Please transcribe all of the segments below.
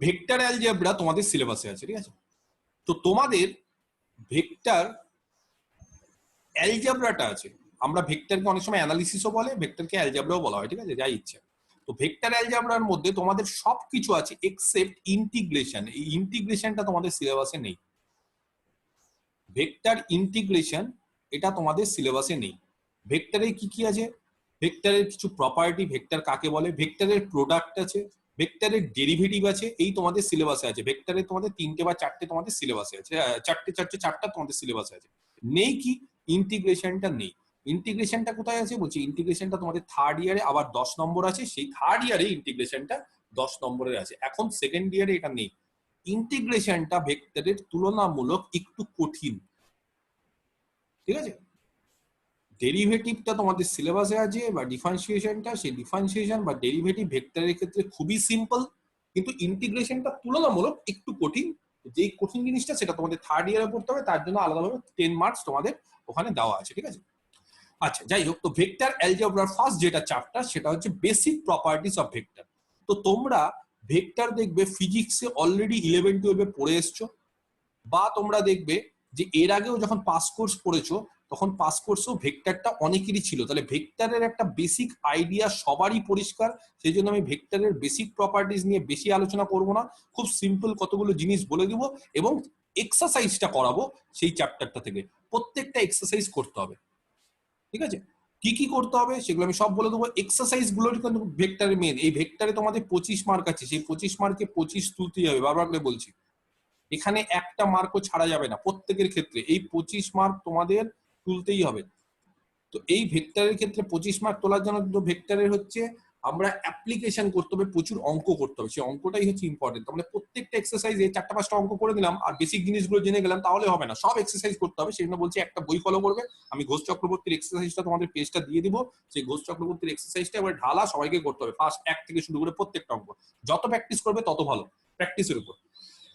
Vector algebra তোমাদের সিলেবাসে আছে, ঠিক আছে? তো তোমাদের ভেক্টর অ্যালজেব্রাটা আছে। আমরা ভেক্টরকে অনেক সময় অ্যানালিসিসও বলে, ভেক্টরকে অ্যালজেব্রাও বলা হয়, ঠিক আছে, যাই ইচ্ছে। তো ভেক্টর অ্যালজেব্রার মধ্যে তোমাদের সবকিছু আছে এক্সেপ্ট ইন্টিগ্রেশন। এই ইন্টিগ্রেশনটা তোমাদের সিলেবাসে নেই। ভেক্টর ইন্টিগ্রেশন এটা তোমাদের সিলেবাসে নেই। ভেক্টরে কি কি আছে? ভেক্টরের কিছু প্রপার্টি, ভেক্টর কাকে বলে, ভেক্টরের প্রোডাক্ট আছে, ভেক্টরের ডেরিভেটিভ আছে, এই তোমাদের সিলেবাসে আছে। ভেক্টরে তোমাদের 3টে বা 4টে তোমাদের সিলেবাসে আছে, 4টা তোমাদের সিলেবাসে আছে। নেই কি? ইন্টিগ্রেশনটা নেই। ইন্টিগ্রেশনটা কোথায় আছে বলছি? ইন্টিগ্রেশনটা তোমাদের থার্ড ইয়ারে আবার 10 নম্বর আছে, সেই থার্ড ইয়ারে ইন্টিগ্রেশনটা 10 নম্বরের আছে। এখন সেকেন্ড ইয়ারে এটা নেই। ইন্টিগ্রেশনটা ভেক্টরের তুলনামূলক একটু কঠিন, ঠিক আছে? ডেরিভেটিভটা তোমাদের সিলেবাসে আছে, বা ডিফারেন্সিয়েশনটা, সেই ডিফারেন্সিয়েশন বা ডেরিভেটিভ ভেক্টরের ক্ষেত্রে খুবই সিম্পল, কিন্তু ইন্টিগ্রেশনটা তুলনামূলক একটু কঠিন। যেই কঠিন জিনিসটা সেটা তোমাদের থার্ড ইয়ারে পড়তে হবে, তার জন্য আলাদাভাবে 10 মার্কস তোমাদের ওখানে দেওয়া আছে, ঠিক আছে? আচ্ছা, যাই হোক, তো ভেক্টর অ্যালজেব্রার ফার্স্ট যেটা চ্যাপ্টার সেটা হচ্ছে বেসিক প্রপার্টিজ অফ ভেক্টর। তো তোমরা ভেক্টর দেখবে ফিজিক্সে অলরেডি 11-12 পড়ে এসছো, বা তোমরা দেখবে যে এর আগেও যখন পাস কোর্স পড়েছো তখন পাস কোর্সেও ভেক্টরটা অনেকেরই ছিল। তাহলে ভেক্টরের একটা বেসিক আইডিয়া সবারই পরিষ্কার। সেই জন্য আমি ভেক্টরের বেসিক প্রপার্টিজ নিয়ে বেশি আলোচনা করব না, খুব সিম্পল কতগুলো জিনিস বলে দিব এবং এক্সারসাইজটা করাবো সেই চ্যাপ্টারটা থেকে। প্রত্যেকটা এক্সারসাইজ করতে হবে, ঠিক আছে? কি কি করতে হবে সেগুলো আমি সব বলে দেবো। এক্সারসাইজ গুলো কিন্তু ভেক্টরের মেন। এই ভেক্টরে তোমাদের 25 মার্ক আছে, সেই 25 মার্কে 25 তুলতেই হবে, বারবার করে বলছি। এখানে একটা মার্কও ছাড়া যাবে না, প্রত্যেকের ক্ষেত্রে এই 25 মার্ক তোমাদের তুলতেই হবে। তো এই ভেক্টরের ক্ষেত্রে 25 মার্ক তোলার জন্য কিন্তু ভেক্টরের হচ্ছে আমরা অ্যাপ্লিকেশন করতে হবে, প্রচুর অঙ্ক করতে হবে, সেই অঙ্কটাই হচ্ছে ইম্পর্টেন্ট। আমরা প্রত্যেকটা এক্সারসাইজে 4টা-5টা অঙ্ক করে দিলাম আর বেসিক জিনিসগুলো জেনে গেলাম তাহলে হবে না, সব এক্সারসাইজ করতে হবে। সেই জন্য বলছি একটা বই ফলো করবে। আমি ঘোষ চক্রবর্তীর এক্সারসাইজটা তোমাদের পেজটা দিয়ে দিব, সেই ঘোষ চক্রবর্তীর এক্সারসাইজটা এবার ঢালা সবাইকে করতে হবে, ফার্স্ট 1 থেকে শুরু করে প্রত্যেকটা অঙ্ক। যত প্র্যাকটিস করবে তত ভালো, প্র্যাকটিসের উপর।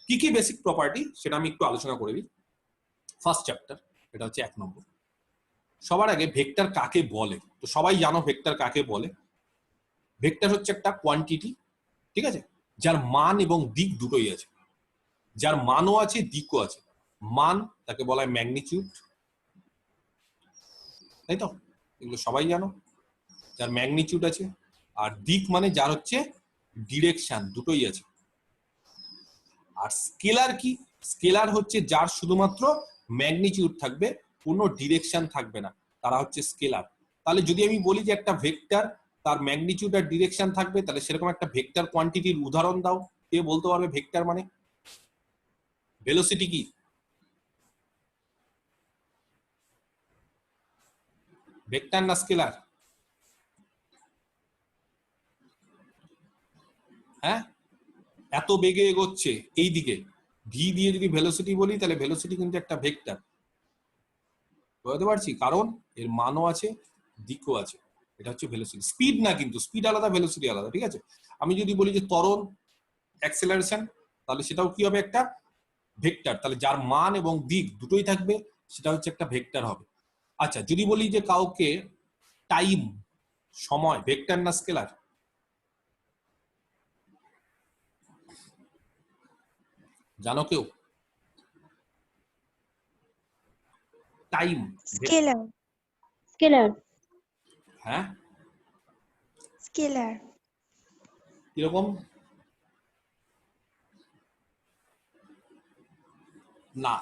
কি কি বেসিক প্রপার্টি সেটা আমি একটু আলোচনা করে দিই। ফার্স্ট চ্যাপ্টার, এটা হচ্ছে 1 নম্বর। সবার আগে ভেক্টর কাকে বলে? তো সবাই জানো ভেক্টর কাকে বলে। ভেক্টর হচ্ছে একটা কোয়ান্টিটি, ঠিক আছে, যার মান এবং দিক দুটোই আছে, যার মানও আছে দিকও আছে। মান তাকে বলা হয় ম্যাগনিটিউড, তাই তো, এগুলো সবাই জানো। যার ম্যাগনিটিউড আছে, আর দিক মানে যার হচ্ছে ডিরেকশন, দুটোই আছে। আর স্কেলার কি? স্কেলার হচ্ছে যার শুধুমাত্র ম্যাগনিটিউড থাকবে, কোনো ডিরেকশন থাকবে না, তারা হচ্ছে স্কেলার। তাহলে যদি আমি বলি যে একটা ভেক্টর তার ম্যাগনিটিউড আর ডিরেকশন থাকবে, তাহলে সেরকম একটা ভেক্টর কোয়ান্টিটির উদাহরণ দাও। কে বলতে পারবে ভেক্টর মানে? ভেলোসিটি কি? ভেক্টর না স্কেলার? হ্যাঁ, এত বেগে এগোচ্ছে এই দিকে, ভি দিয়ে যদি ভেলোসিটি বলি তাহলে ভেলোসিটি কিন্তু একটা ভেক্টর, বুঝতে পারছি, কারণ এর মানও আছে দিকও আছে। এটা হচ্ছে ভেলোসিটি। স্পিড না, কিন্তু স্পিড আলাদা, ভেলোসিটি আলাদা, ঠিক আছে? আমি যদি বলি যে ত্বরণ, অ্যাক্সেলারেশন, তাহলে সেটাও কি হবে? একটা ভেক্টর। তাহলে যার মান এবং দিক দুটোই থাকবে সেটা হচ্ছে একটা ভেক্টর হবে। আচ্ছা, যদি বলি যে কাউকে টাইম, সময়, ভেক্টর না স্কেলার? জানো কেউ? Time scalar. স্কেলার। হ্যাঁ, স্কেলার। কিরকম? না,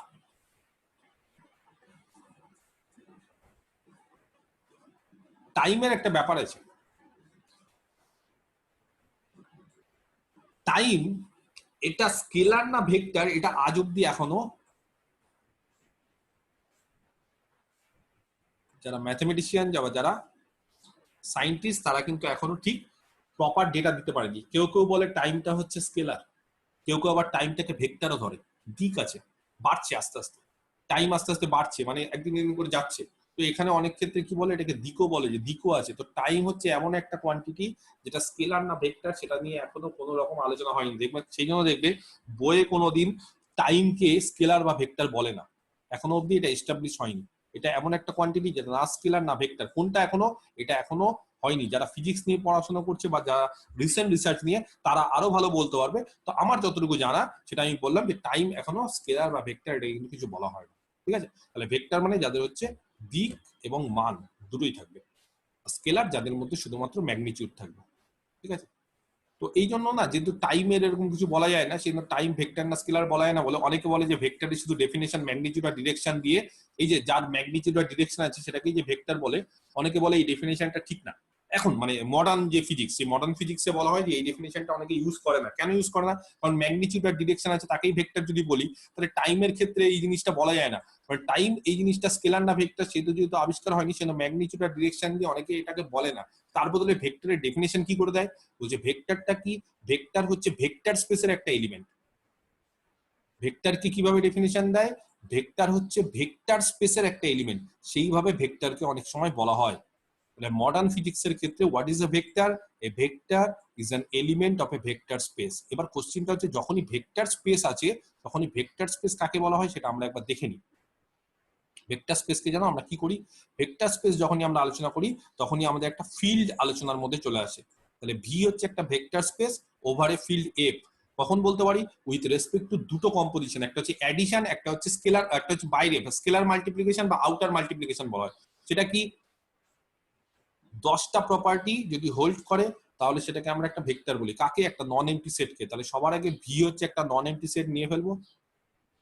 টাইমের একটা ব্যাপার আছে। টাইম এটা স্কেলার না ভেক্টর, এটা আজ অব্দি এখনো যারা ম্যাথমেটিশিয়ান বা যারা সায়েন্টিস্ট তারা কিন্তু এখনো ঠিক প্রপার ডেটা দিতে পারেনি। কেউ কেউ বলে টাইমটা হচ্ছে স্কেলার, কেউ কেউ আবার টাইমটাকে ভেক্টরও ধরে। দিক আছে, বাড়ছে আস্তে আস্তে, টাইম আস্তে আস্তে বাড়ছে, মানে একদিন একদিন করে যাচ্ছে। তো এখানে অনেক ক্ষেত্রে কি বলে, এটাকে দিকও বলে, যে দিকও আছে। তো টাইম হচ্ছে এমন একটা কোয়ান্টিটি যেটা স্কেলার না ভেক্টর সেটা নিয়ে এখনো কোনো রকম আলোচনা হয়নি, দেখবে। সেই জন্য দেখবে বইয়ে কোনোদিন টাইমকে স্কেলার বা ভেক্টর বলে না, এখনো অব্দি এটা এস্টাবলিশ হয়নি। এটা এমন একটা কোয়ান্টিটি যেটা না স্কেলার না ভেক্টর, কোনটা এখনো, এটা এখনো হয়নি। যারা ফিজিক্স নিয়ে পড়াশোনা করছে বা যারা রিসেন্ট রিসার্চ নিয়ে, তারা আরো ভালো বলতে পারবে। তো আমার যতটুকু জানা সেটা আমি বললাম যে টাইম এখনো স্কেলার বা ভেক্টর এটা কিন্তু কিছু বলা হয় না, ঠিক আছে। তাহলে ভেক্টর মানে যাদের হচ্ছে দিক এবং মান দুটোই থাকবে, স্কেলার যাদের মধ্যে শুধুমাত্র ম্যাগনিটিউড থাকবে, ঠিক আছে। তো এই জন্য না, যেহেতু টাইমের এরকম কিছু বলা যায় না, সেই জন্য টাইম ভেক্টর না স্কেলার বলা যায় না বলে অনেকে বলে যে ভেক্টরের শুধু ডেফিনেশন ম্যাগনিটিউড আর ডিরেকশন দিয়ে, এই যে যার ম্যাগনিটিউড আর ডিরেকশন আছে সেটাকেই যে ভেক্টর বলে, অনেকে বলে এই ডেফিনেশনটা ঠিক না। এখন মানে মডার্ন যে ফিজিক্স, সেই মডার্ন ফিজিক্সে বলা হয় যে এই ডেফিনেশনটা অনেকে ইউজ করে না। কেন ইউজ করে না? কারণ ম্যাগনিটিউড আর ডিরেকশন আছে তাকেই ভেক্টর যদি বলি, তাহলে টাইমের ক্ষেত্রে এই জিনিসটা বলা যায় না। কারণ টাইম এই জিনিসটা স্কেলার না ভেক্টর সেটা যেহেতু আবিষ্কার হয়নি, সেজন্য ম্যাগনিটিউড আর ডিরেকশন দিয়ে অনেকে এটাকে বলে না। তার বদলে ভেক্টরের ডেফিনেশন কি করে দেয়, বলছে ভেক্টরটা কি, ভেক্টর হচ্ছে ভেক্টর স্পেসের একটা এলিমেন্ট। ভেক্টরকে কিভাবে ডেফিনেশন দেয়, ভেক্টর হচ্ছে ভেক্টর স্পেসের একটা এলিমেন্ট, সেইভাবে ভেক্টরকে অনেক সময় বলা হয়। তাহলে মডার্ন ফিজিক্সের ক্ষেত্রে what is a vector? A vector is an element of a vector space. এবার কোশ্চেনটা হচ্ছে যখনই ভেক্টর স্পেস আছে তখনই ভেক্টর স্পেস কাকে বলা হয় সেটা আমরা একবার দেখে নিই। ভেক্টর স্পেসকে জানো আমরা কি করি? ভেক্টর স্পেস যখনই আমরা আলোচনা করি তখনই আমাদের একটা ফিল্ড আলোচনার মধ্যে চলে আসে। তাহলে ভি হচ্ছে একটা vector space over a field F. কখন বলতে পারি? উইথ রেসপেক্ট টু দুটো কম্পোজিশন, একটা হচ্ছে অ্যাডিশন, একটা হচ্ছে স্কেলার, একটা হচ্ছে বাইরে স্কেলার মাল্টিপ্লিকেশন বা আউটার মাল্টিপ্লিকেশন বলা হয়। সেটা কি? 10টা প্রপার্টি যদি হোল্ড করে তাহলে সেটাকে আমরা একটা ভেক্টর বলি। কাকে? একটা নন এমটি সেটকে। তাহলে সবার আগে ভি হচ্ছে একটা নন এমটি সেট নিয়ে ফেলবো।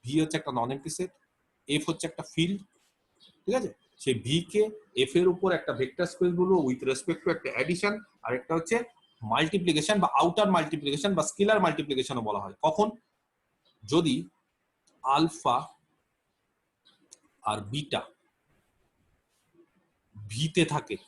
ভি হচ্ছে একটা নন এমটি সেট, এফ হচ্ছে একটা ফিল্ড, ঠিক আছে। সেই ভি কে এফ এর উপর একটা ভেক্টর স্পেস বলবো উইথ রেসপেক্ট টু একটা অ্যাডিশন, আর একটা হচ্ছে মাল্টিপ্লিকেশন বা আউটার মাল্টিপ্লিকেশন বা স্কেলার মাল্টিপ্লিকেশনও বলা হয়। কখন? যদি আলফা আর বিটা ভিতে থাকে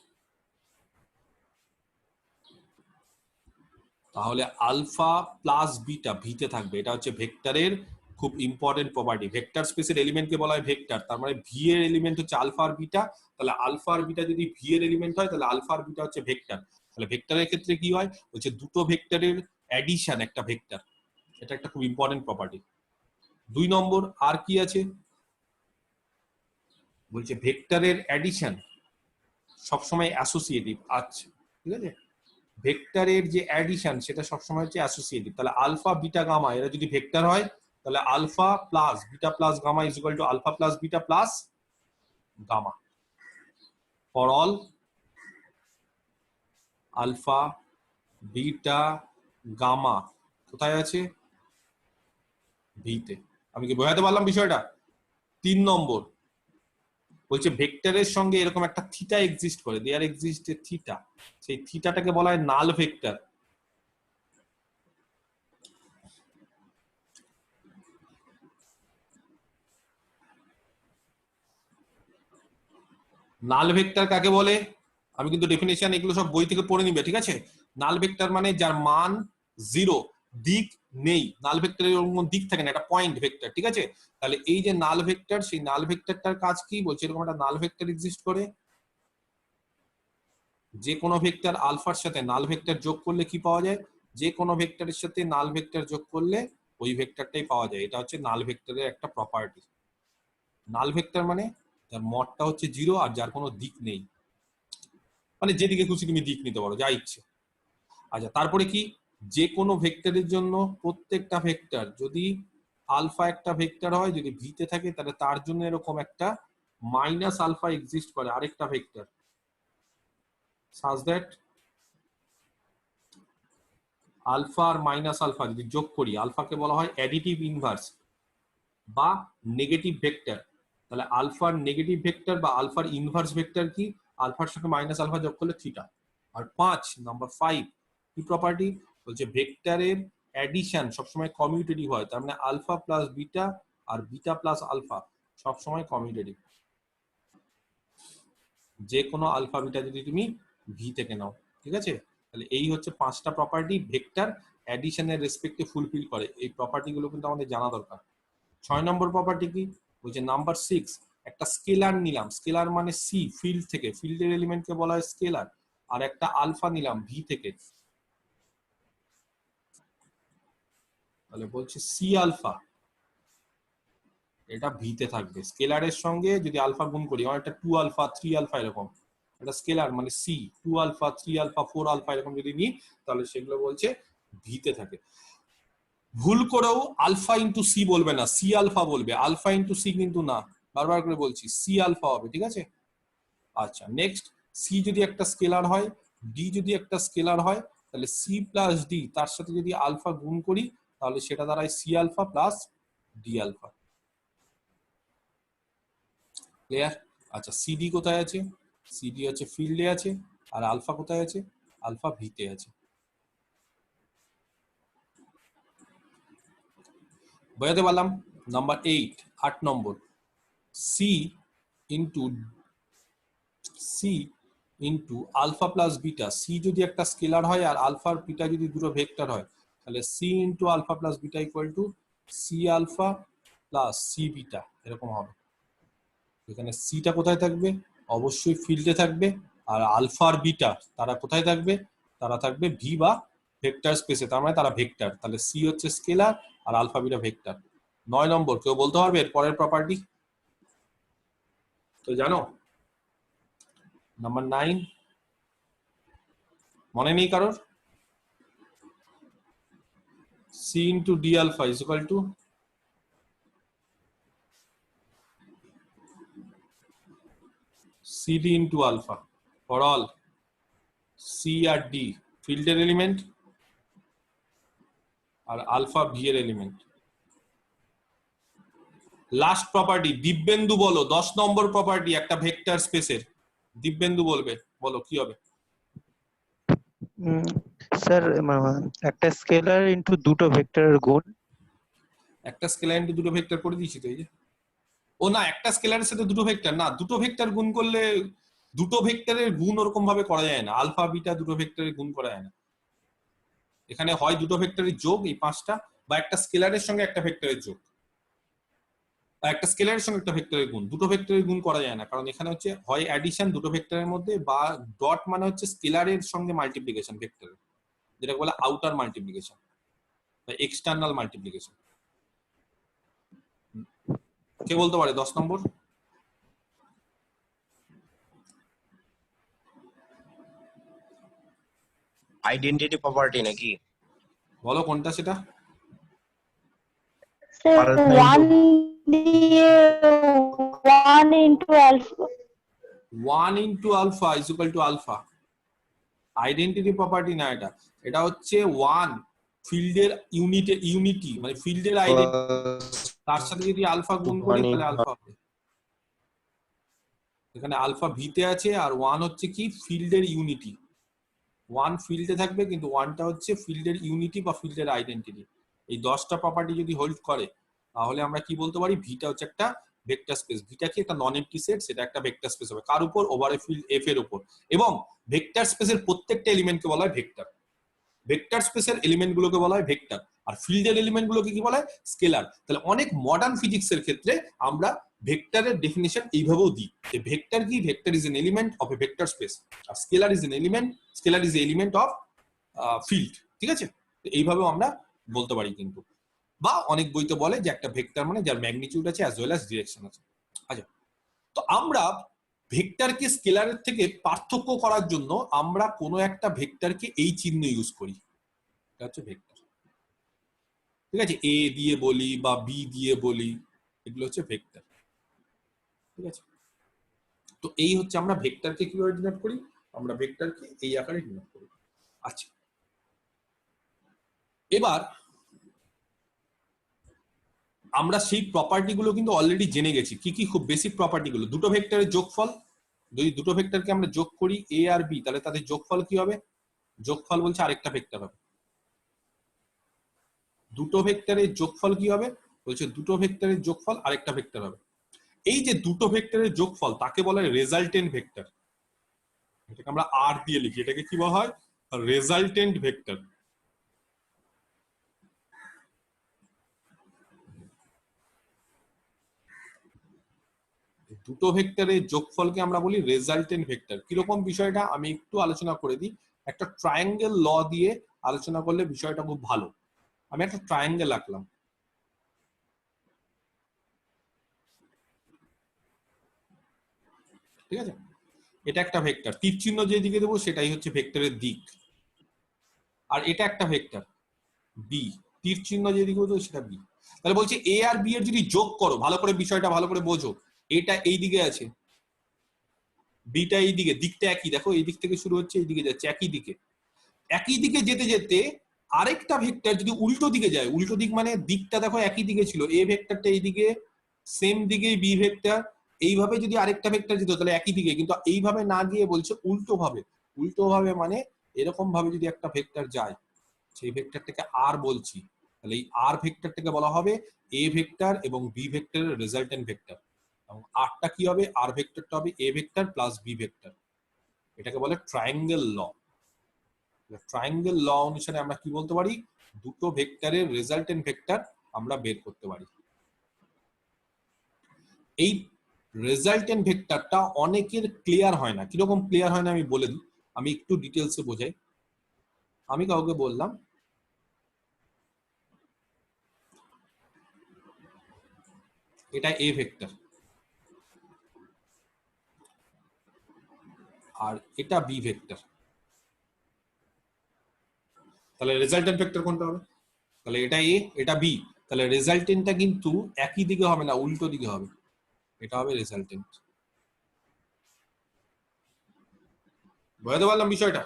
তাহলে আলফা প্লাস বিটা ভিতে থাকবে। এটা হচ্ছে ভেক্টরের খুব ইম্পর্টেন্ট প্রপার্টি। ভেক্টর স্পেসের এলিমেন্টকে বলা হয় ভেক্টর, তার মানে ভি এর এলিমেন্ট হচ্ছে আলফা আর বিটা। তাহলে আলফা আর বিটা যদি ভি এর এলিমেন্ট হয় তাহলে আলফা আর বিটা হচ্ছে ভেক্টর। তাহলে ভেক্টরের ক্ষেত্রে কি হয়? হচ্ছে দুটো ভেক্টরের অ্যাডিশন একটা ভেক্টর। এটা একটা খুব ইম্পর্টেন্ট প্রপার্টি। 2 নম্বর আর কি আছে? বলছে ভেক্টরের অ্যাডিশন সবসময় অ্যাসোসিয়েটিভ। আচ্ছা, ঠিক আছে। ভেক্টরের যে অ্যাডিশন সেটা সবসময় হচ্ছে অ্যাসোসিয়েটিভ। তাহলে আলফা বিটা গামা এরা যদি ভেক্টর হয় তাহলে alpha plus beta plus gamma is equal to alpha plus beta plus gamma for all alpha beta gamma. কোথায় আছে? ভিতে। আমি কি বোঝাতে পারলাম বিষয়টা? 3 নম্বর বলছে ভেক্টরের সঙ্গে এরকম একটা থিটা এক্সিস্ট করে, দেয়ার এক্সিস্ট এ থিটা। সেই থিটাটাকে বলা হয় নাল ভেক্টর। নাল ভেক্টর কাকে বলে? আমি কিন্তু ডেফিনেশন এগুলো সব বই থেকে পড়ে নিবে, ঠিক আছে। নাল ভেক্টর মানে যার মান 0, দিক নেই। নাল ভেক্টরের কোনো দিক থাকে না, এটা পয়েন্ট ভেক্টর, ঠিক আছে। তাহলে এই যে নাল ভেক্টর, সেই নাল ভেক্টরটার কাজ কি? বলছে এরকম একটা নাল ভেক্টর এক্সিস্ট করে, যে কোনো ভেক্টর আলফার সাথে নাল ভেক্টর যোগ করলে কি পাওয়া যায়? যে কোনো ভেক্টরের সাথে নাল ভেক্টর যোগ করলে ওই ভেক্টরটাই পাওয়া যায়। এটা হচ্ছে নাল ভেক্টরের একটা প্রপার্টি। নাল ভেক্টর মানে যার মডটা হচ্ছে 0 আর যার কোনো দিক নেই, মানে যেদিকে খুশি তুমি দিক নিতে পারো, যা ইচ্ছে। আচ্ছা, তারপরে কি? যে কোনো ভেক্টরের জন্য প্রত্যেকটা ভেক্টর যদি আলফা একটা ভেক্টর হয়, যদি ভিতে থাকে, তাহলে তার জন্য এরকম একটা মাইনাস আলফা এক্সিস্ট করে আরেকটা ভেক্টর, সাজ দ্যাট আলফা আর মাইনাস আলফা যদি যোগ করি, আলফাকে বলা হয় অ্যাডিটিভ ইনভার্স বা নেগেটিভ ভেক্টর। তাহলে আলফার নেগেটিভ ভেক্টর বা আলফার ইনভার্স ভেক্টর কি? আলফার সঙ্গে মাইনাস আলফা যোগ করলে থিটা। আর 5 নাম্বার 5 কি প্রপার্টি? বলছে ভেক্টরের অ্যাডিশন সবসময় কমিউটেটিভ হয়। তার মানে আলফা প্লাস বিটা আর বিটা প্লাস আলফা সবসময় কমিউটেটিভ। যে কোনো আলফা বিটা যদি তুমি ভি থেকে নাও, ঠিক আছে। তাহলে এই হচ্ছে 5টা প্রপার্টি ভেক্টর অ্যাডিশনের রেসপেক্টে ফুলফিল করে। এই প্রপার্টি গুলো কিন্তু আমাদের জানা দরকার। 6 নম্বর প্রপার্টি কি? বলছে নাম্বার 6 একটা স্কেলার নিলাম, স্কেলার মানে সি, ফিল্ড থেকে, ফিল্ডের এলিমেন্টকে বলা হয় স্কেলার। আর একটা আলফা নিলাম ভি থেকে, তাহলে বলছে সি আলফা। এটা ভিতে থাকবে। স্কেলারের সঙ্গে যদি আলফা গুণ করি, আমার একটা 2 আলফা 3 আলফা এরকম এটা স্কেলার মানে সি, 2 আলফা 3 আলফা 4 আলফা এরকম যদি নিই তাহলে সেগুলো বলছে ভিতে থাকে। ভুল করেও আলফা ইন্টু সি বলবে না, সি আলফা বলবে, আলফা ইন্টু সি কিন্তু না, বারবার করে বলছি সি আলফা হবে, ঠিক আছে? আচ্ছা নেক্সট, সি যদি একটা স্কেলার হয়, ডি যদি একটা স্কেলার হয়, তাহলে সি প্লাস ডি তার সাথে যদি আলফা গুণ করি তাহলে সেটা দাঁড়ায় C alpha plus D alpha. Clear? আচ্ছা সিডি কোথায় আছে? সিডি হচ্ছে ফিল্ডে আছে, আর আলফা কোথায় আছে? আলফা ভিতে আছে। বোঝাতে পারলাম? Number 8, 8 number, C into alpha plus beta. C যদি একটা স্কেলার হয় আর আলফা আর বিটা যদি দুটো ভেক্টর হয় তাহলে C into alpha plus beta equal to C alpha plus C beta এরকম হবে। এখানে সিটা কোথায় থাকবে? অবশ্যই ফিল্ডে থাকবে, আর আলফা আর বিটা তারা কোথায় থাকবে? তারা থাকবে ভি বা ভেক্টর স্পেসে, তার মানে তারা ভেক্টর, তাহলে সি হচ্ছে স্কেলার আর আলফা বিটা ভেক্টর। 9 নম্বর, কেউ বলতে পারবে এর পরের প্রপার্টি? তো জানো? নাম্বার 9 মনে নেই কারোর? C into D alpha is equal to CD into alpha for all C আর D ফিল্ডের এলিমেন্ট আর আলফা ভি এর এলিমেন্ট। লাস্ট প্রপার্টি দিব্যেন্দু বলো, 10 নম্বর প্রপার্টি একটা ভেক্টর স্পেসের। দিব্যেন্দু বলবে, বলো কি হবে? স্যার একটা স্কেলার ইনটু দুটো ভেক্টরের গুণ। একটা স্কেলার ইনটু দুটো ভেক্টর করে দিয়েছি তো, এই যে। ও না, একটা স্কেলারের সাথে দুটো ভেক্টর না, দুটো ভেক্টর গুণ করলে দুটো ভেক্টরের গুণ ওরকম ভাবে করা যায় না, আলফা বিটা দুটো ভেক্টরের গুণ করা যায় না। এখানে হয় দুটো ভেক্টরের যোগ এই 5টা, বা একটা স্কেলারের সঙ্গে একটা ভেক্টরের যোগ, একটা স্কেলারের সঙ্গে একটা ভেক্টরের গুণ। দুটো ভেক্টরের গুণ করা যায় না, কারণ এখানে হচ্ছে হয় অ্যাডিশন দুটো ভেক্টরের মধ্যে, বা ডট মানে হচ্ছে স্কেলারের সঙ্গে মাল্টিপ্লিকেশন ভেক্টরের, যেটা বলে আউটার মাল্টিপ্লিকেশন বা এক্সটার্নাল মাল্টিপ্লিকেশন। কে বলতে পারে 10 নম্বর? আইডেন্টিটি প্রপার্টি নাকি? বলো কোনটা সেটা? স্যার 1 দিয়ে 1 into alpha 1 into alpha is equal to alpha. Identity property না এটা, এটা হচ্ছে 1 ফিল্ডের ইউনিটি মানে ফিল্ডের আইডেন্টিটি, তার সাথে যদি আলফা গুণ করি তাহলে আলফা হবে। এখানে আলফা ভিতে আছে আর 1 হচ্ছে কি ফিল্ডের ইউনিটি। 1 ফিল্ডে থাকবে কিন্তু 1টা হচ্ছে ফিল্ডের ইউনিটি বা ফিল্ডের আইডেন্টিটি। এই 10টা প্রপার্টি যদি হোল্ড করে তাহলে আমরা কি বলতে পারি? ভিটা হচ্ছে একটা ভেক্টর স্পেস। ভিটা কি একটা নন এমপ্টি সেট, সেটা একটা ভেক্টর স্পেস হবে কার উপর? ওভার এ ফিল্ড এফ এর উপর। এবং ভেক্টর স্পেসের প্রত্যেকটা এলিমেন্টকে বলা হয় ভেক্টর। ভেক্টর স্পেসের এলিমেন্ট গুলোকে বলা হয় ভেক্টর, আর ফিল্ডের এলিমেন্ট গুলোকে কি বলা হয়? স্কেলার। তাহলে অনেক মডার্ন ফিজিক্সের ক্ষেত্রে আমরা ভেক্টরের ডেফিনিশন এইভাবেও দিই যে ভেক্টর কি? Vector is an element of a vector space, আর scalar is an element, scalar is element of field. ঠিক আছে, এইভাবেও আমরা বলতে পারি কিন্তু। বা অনেক বইতে বলে যে একটা ভেক্টর মানে যার ম্যাগনিটিউড আছে অ্যাজ ওয়েল অ্যাজ ডিরেকশন আছে। আচ্ছা, তো আমরা ভেক্টরকে স্কেলারের থেকে পার্থক্য করার জন্য আমরা কোনো একটা ভেক্টরকে এই চিহ্ন ইউজ করি, এটা হচ্ছে ভেক্টর। ঠিক আছে, এ দিয়ে বলি বা বি দিয়ে বলি, এগুলো হচ্ছে ভেক্টর। ঠিক আছে, তো এই হচ্ছে আমরা ভেক্টরকে কিভাবে ডিনোট করি? আমরা ভেক্টরকে এই আকারে ডিনোট করি। আচ্ছা, এবার আমরা সেই প্রপার্টি গুলো কিন্তু অলরেডি জেনে গেছি। কি কি খুব বেসিক প্রপার্টি গুলো? দুটো ভেক্টরের যোগফল, যদি দুটো ভেক্টরকে আমরা যোগ করি এ আর বি, তাহলে তাদের যোগফল কি হবে? যোগফল বলছে আরেকটা ভেক্টর হবে। দুটো ভেক্টরের যোগফল কি হবে? বলছে দুটো ভেক্টরের যোগফল আরেকটা ভেক্টর হবে। এই যে দুটো ভেক্টরের যোগফল তাকে বলা হয় রেজাল্টেন্ট ভেক্টর। এটাকে আমরা আর দিয়ে লিখি, এটাকে কি বলা হয়? Resultant vector. দুটো ভেক্টরের যোগফলকে আমরা বলি রেজাল্টেন্ট ভেক্টর। কিরকম বিষয়টা আমি একটু আলোচনা করে দিই। একটা ট্রায়াঙ্গেল ল দিয়ে আলোচনা করলে বিষয়টা খুব ভালো। আমি একটা ট্রায়াঙ্গেল আঁকলাম, ঠিক আছে, এটা একটা ভেক্টর, তীর চিহ্ন যেদিকে দেবো সেটাই হচ্ছে ভেক্টরের দিক। আর এটা একটা ভেক্টর বি, তীর চিহ্ন যেদিকে দেবো সেটা বি। তাহলে বলছে এ আর বি এর যদি যোগ করো, ভালো করে বিষয়টা ভালো করে বোঝো, এটা এই দিকে আছে, বিটা এই দিকে, দিকটা একই, দেখো এই দিক থেকে শুরু হচ্ছে এই দিকে যাচ্ছে একই দিকে, একই দিকে যেতে যেতে আরেকটা ভেক্টর যদি উল্টো দিকে যায়, উল্টো দিক মানে দিকটা দেখো একই দিকে ছিল, এ ভেক্টরটা এইদিকে, সেম দিকে বি ভেক্টর, এইভাবে যদি আরেকটা ভেক্টর যেত তাহলে একই দিকে, কিন্তু এইভাবে না গিয়ে বলছে উল্টো ভাবে। উল্টো ভাবে মানে এরকম ভাবে যদি একটা ভেক্টর যায়, সেই ভেক্টরটাকে আর বলছি, তাহলে এই আর ভেক্টরটাকে বলা হবে এ ভেক্টর এবং বি ভেক্টরের রেজাল্টেন্ট ভেক্টর, এবং আরটা কি হবে, আর ভেক্টরটা হবে A vector plus B vector. এটাকে বলে ট্রায়াঙ্গেল ল। ট্রায়াঙ্গেল ল অনুসারে আমরা কি বলতে পারি, দুটো ভেক্টরের রেজাল্টেন্ট ভেক্টর আমরা বের করতে পারি। এই রেজাল্টেন্ট ভেক্টরটা অনেকের ক্লিয়ার হয় না, কিরকম ক্লিয়ার হয় না আমি বলে দিই, আমি একটু ডিটেলসে বোঝাই। আমি কাউকে বললাম এটা এ ভেক্টর আর এটা বি ভেক্টর, তাহলে রেজাল্টেন্ট ভেক্টর কোনটা হবে, তাহলে এটা এ এটা বি, তাহলে রেজাল্টেন্টটা কিন্তু একই দিকে হবে না, উল্টো দিকে হবে, এটা হবে রেজাল্টেন্ট। বুঝতে পারলাম বিষয়টা?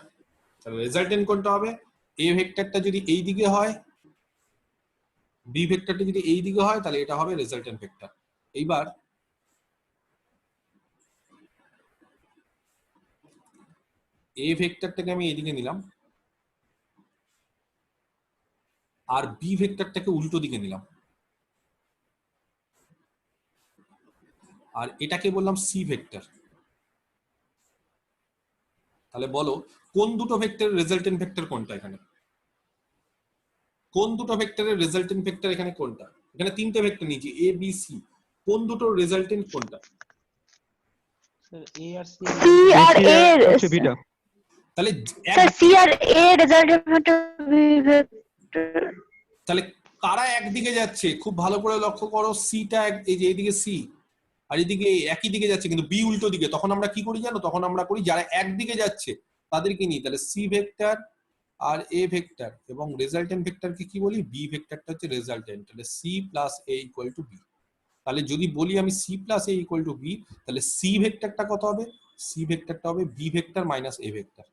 তাহলে রেজাল্টেন্ট কোনটা হবে, এ ভেক্টরটা যদি এই দিকে হয়, বি ভেক্টরটা যদি এই দিকে হয়, তাহলে এটা হবে রেজাল্টেন্ট ভেক্টর। এইবার এ ভেক্টরটাকে আমি এইদিকে নিলাম আর বি ভেক্টরটাকে উল্টো দিকে নিলাম, আর এটাকে বললাম সি ভেক্টর। তাহলে বলো কোন দুটো ভেক্টরের রেজাল্টেন্ট ভেক্টর কোনটা এখানে, কোন দুটো ভেক্টরের রেজাল্টেন্ট ভেক্টর এখানে কোনটা, এখানে তিনটে ভেক্টর নিয়েছি এ বি সি, কোন দুটোর রেজাল্টেন্ট কোনটা, এ আর সি সি আর এ, হচ্ছে বিটা। তাহলে স্যার সি আর এ রেজাল্টেন্ট ভেক্টর বি ভেক্টর। তাহলে কারা একদিকে যাচ্ছে খুব ভালো করে লক্ষ্য করো, সিটা এই যে এইদিকে সি আর এদিকে একই দিকে যাচ্ছে, কিন্তু বি উল্টো দিকে, তখন আমরা কি করি জানো, তখন আমরা করি যারা একদিকে যাচ্ছে তাদেরকে নিই, তাহলে সি ভেক্টর আর এ ভেক্টর এবং রেজাল্টেন্ট ভেক্টরকে কি বলি, বি ভেক্টরটা হচ্ছে রেজাল্টেন্ট, তাহলে C plus A equal to B. তাহলে যদি বলি আমি C plus A equal to B, তাহলে সি ভেক্টরটা কত হবে, সি ভেক্টরটা হবে B vector minus A vector.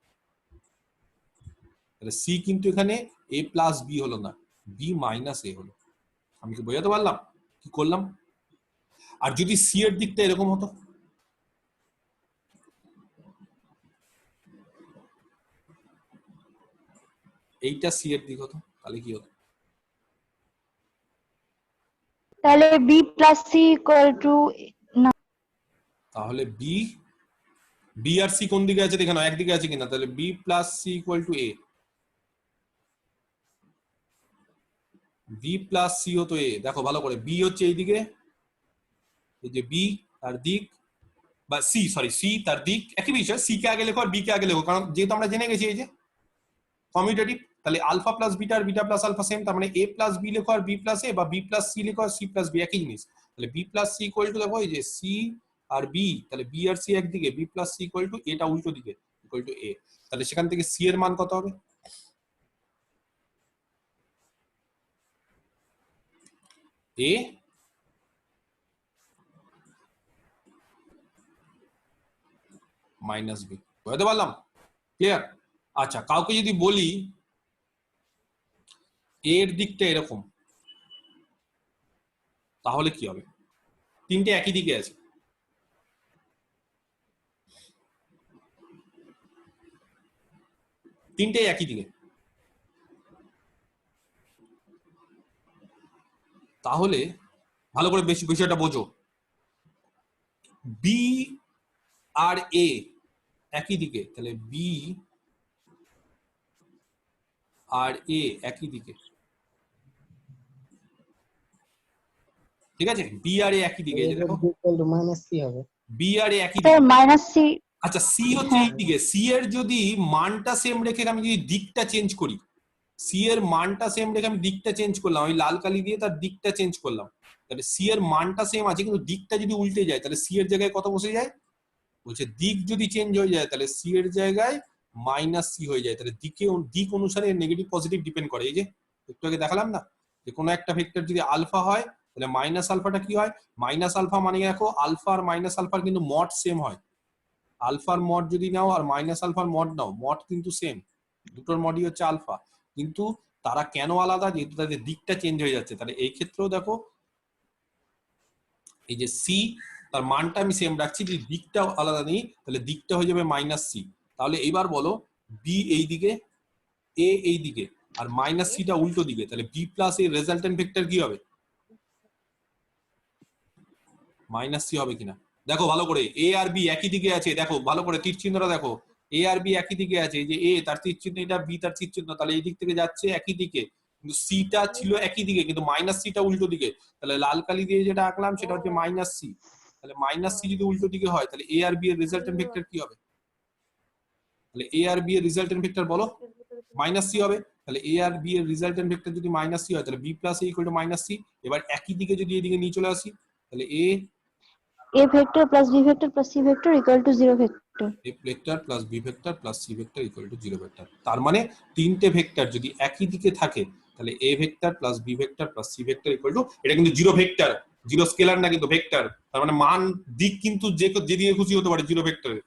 তাহলে সি কিন্তু এখানে এ প্লাস বি হলো না, বি মাইনাস এ হলো। আমি কি বোঝাতে পারলাম কি করলাম? আর যদি সি এর দিকটা এরকম হতো, এইটা সি এর দিক হতো, তাহলে কি হতো, তাহলে B plus C equal to, না তাহলে বি, বি আর সি কোন দিকে আছে দেখে নাও, একদিকে আছে কিনা, তাহলে B plus C equal to A, B plus C হতো এ, দেখো ভালো করে, বি হচ্ছে এইদিকে, এই যে বি তার দিক, বা সি সরি সি তার দিক, একই বিষয়, সি কে আগে লেখো আর বি কে আগে লেখো, কারণ যেহেতু আমরা জেনে গেছি এই যে কমিউটেটিভ, তাহলে আলফা প্লাস বিটা আর বিটা প্লাস আলফা সেম, তার মানে এ প্লাস বি লেখো আর বি প্লাস এ, বা বি প্লাস সি লেখো আর সি প্লাস বি, একই জিনিস। তাহলে B plus C equal to দেখো এই যে সি আর বি, তাহলে বি আর সি একদিকে, B plus C equal to এটা উল্টো দিকে ইকুয়াল টু এ, তাহলে সেখান থেকে সি এর মান কত হবে, এ মাইনাস বি। বুঝতে পারলাম? ক্লিয়ার? আচ্ছা, কাউকে যদি বলি এর দিকটা এরকম, তাহলে কি হবে, তিনটে একই দিকে আছে, তিনটে একই দিকে, তাহলে ভালো করে বেশি বিষয়টা বোঝো, বি আর এ একই দিকে, তাহলে বি আর এ একই দিকে, ঠিক আছে, বি আর এ একই দিকে, এই যে দেখো মাইনাস সি হবে। বি আর এ একই স্যার দিকে। Minus C. আচ্ছা, সি হচ্ছে এই দিকে, সি এর যদি মানটা সেম রেখে আমি যদি দিকটা চেঞ্জ করি, সি এর মানটা সেম রেখে আমি দিকটা চেঞ্জ করলাম, আমি লাল কালি দিয়ে তার দিকটা চেঞ্জ করলাম, তাহলে সি এর মানটা সেম আছে কিন্তু দিকটা যদি উল্টে যায়, তাহলে সি এর জায়গায় কত বসে যায়, বলছে দিক যদি চেঞ্জ হয়ে যায় তাহলে সি এর জায়গায় মাইনাস সি হয়ে যায়, তাহলে দিক অনুসারে নেগেটিভ পজিটিভ ডিপেন্ড করে। এই যে একটু আগে দেখালাম না, যে কোনো একটা ভেক্টর যদি আলফা হয় তাহলে মাইনাস আলফাটা কি হয়, মাইনাস আলফা মানে দেখো আলফা আর মাইনাস আলফার কিন্তু মড সেম হয়। আলফার মড যদি নাও আর মাইনাস আলফার মড নাও, মড কিন্তু সেম, দুটোর মডই হচ্ছে আলফা, কিন্তু তারা কেন আলাদা, যেহেতু তাদের দিকটা চেঞ্জ হয়ে যাচ্ছে। তাহলে এই ক্ষেত্রেও দেখো এই যে সি তার মানটা আমি সেম রাখছি, যদি দিকটা আলাদা নেই তাহলে দিকটা হয়ে যাবে মাইনাস সি। তাহলে এইবার বলো বি এই দিকে, এ এই দিকে, আর মাইনাস সিটা উল্টো দিকে, তাহলে বি প্লাস এর রেজাল্টেন্ট ভেক্টর কি হবে, মাইনাস সি হবে কিনা দেখো ভালো করে। এ আর বি একই দিকে আছে, দেখো ভালো করে তীর চিহ্নটা দেখো, এ আর বি একই দিকে আছে, এই যে এ তার তীর চিহ্ন, এটা বি তার তীর চিহ্ন, তাহলে এই দিক থেকে যাচ্ছে একই দিকে, কিন্তু সিটা ছিল একই দিকে কিন্তু মাইনাস সিটা উল্টো দিকে, তাহলে লাল কালি দিয়ে যেটা আঁকলাম সেটা হচ্ছে মাইনাস সি। তাহলে মাইনাস সি যদি উল্টো দিকে হয় তাহলে এ আর বি এর রেজাল্টেন্ট ভেক্টর কি হবে, তাহলে এ আর বি এর রেজাল্টেন্ট ভেক্টর বলো মাইনাস সি হবে। তাহলে এ আর বি এর রেজাল্টেন্ট ভেক্টর যদি মাইনাস সি হয় তাহলে B plus A equal to minus C. এবার একই দিকে যদি এদিকে নিয়ে চলে আসি তাহলে A A vector plus B vector plus C vector equal to 0 vector. A vector plus B vector plus C vector equal to 0 vector. তার মানে তিনটে ভেক্টর যদি একই দিকে থাকে তাহলে A vector plus B vector plus C vector equal to, এটা কিন্তু 0 ভেক্টর, 0 স্কেলার না কিন্তু ভেক্টর, তার মানে মান দিক কিন্তু যেদিকে খুশি হতে পারে 0 ভেক্টরের,